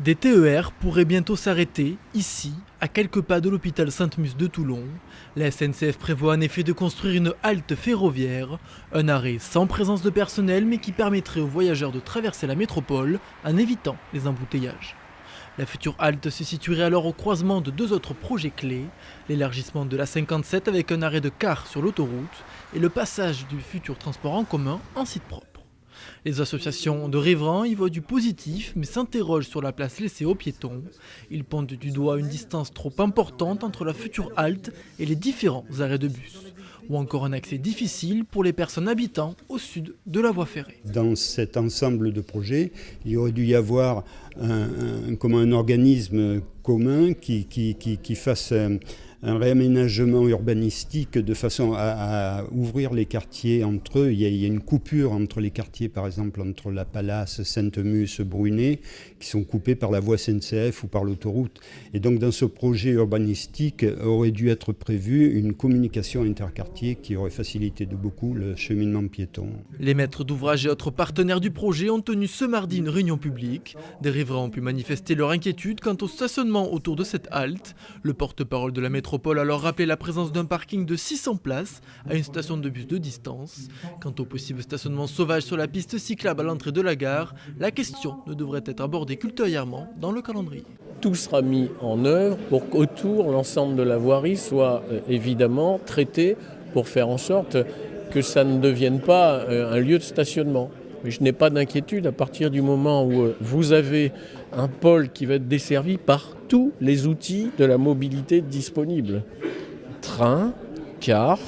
Des TER pourraient bientôt s'arrêter, ici, à quelques pas de l'hôpital Sainte-Musse de Toulon. La SNCF prévoit en effet de construire une halte ferroviaire, un arrêt sans présence de personnel mais qui permettrait aux voyageurs de traverser la métropole en évitant les embouteillages. La future halte se situerait alors au croisement de deux autres projets clés, l'élargissement de la 57 avec un arrêt de car sur l'autoroute et le passage du futur transport en commun en site propre. Les associations de riverains y voient du positif mais s'interrogent sur la place laissée aux piétons. Ils pointent du doigt une distance trop importante entre la future halte et les différents arrêts de bus, ou encore un accès difficile pour les personnes habitant au sud de la voie ferrée. Dans cet ensemble de projets, il aurait dû y avoir un organisme commun qui fasse un réaménagement urbanistique de façon à ouvrir les quartiers entre eux. Il y a une coupure entre les quartiers, par exemple entre La Palace, Sainte-Musse, Brunet, qui sont coupés par la voie SNCF ou par l'autoroute. Et donc dans ce projet urbanistique aurait dû être prévue une communication interquartier qui aurait facilité de beaucoup le cheminement piéton. Les maîtres d'ouvrage et autres partenaires du projet ont tenu ce mardi une réunion publique. Des riverains ont pu manifester leur inquiétude quant au stationnement autour de cette halte. Le porte-parole de la métropole a alors rappelé la présence d'un parking de 600 places à une station de bus de distance. Quant au possible stationnement sauvage sur la piste cyclable à l'entrée de la gare, la question ne devrait être abordée qu'ultérieurement dans le calendrier. Tout sera mis en œuvre pour qu'autour, l'ensemble de la voirie soit évidemment traité pour faire en sorte que ça ne devienne pas un lieu de stationnement. Mais je n'ai pas d'inquiétude à partir du moment où vous avez un pôle qui va être desservi par tous les outils de la mobilité disponibles. Train, car,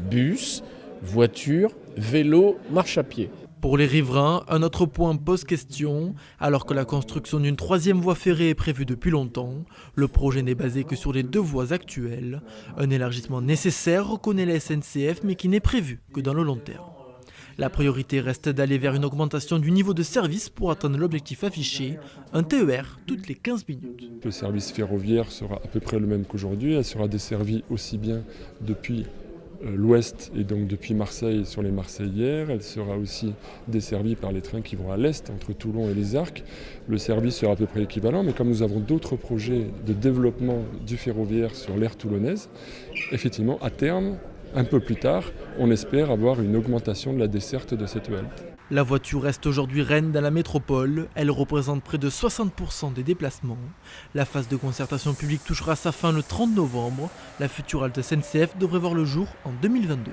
bus, voiture, vélo, marche à pied. Pour les riverains, un autre point pose question. Alors que la construction d'une troisième voie ferrée est prévue depuis longtemps, le projet n'est basé que sur les deux voies actuelles. Un élargissement nécessaire, reconnaît la SNCF, mais qui n'est prévu que dans le long terme. La priorité reste d'aller vers une augmentation du niveau de service pour atteindre l'objectif affiché, un TER toutes les 15 minutes. Le service ferroviaire sera à peu près le même qu'aujourd'hui. Elle sera desservie aussi bien depuis l'ouest et donc depuis Marseille sur les Marseillères. Elle sera aussi desservie par les trains qui vont à l'est entre Toulon et les Arcs. Le service sera à peu près équivalent, mais comme nous avons d'autres projets de développement du ferroviaire sur l'aire toulonnaise, effectivement à terme, un peu plus tard, on espère avoir une augmentation de la desserte de cette halte. La voiture reste aujourd'hui reine dans la métropole. Elle représente près de 60% des déplacements. La phase de concertation publique touchera sa fin le 30 novembre. La future halte SNCF devrait voir le jour en 2022.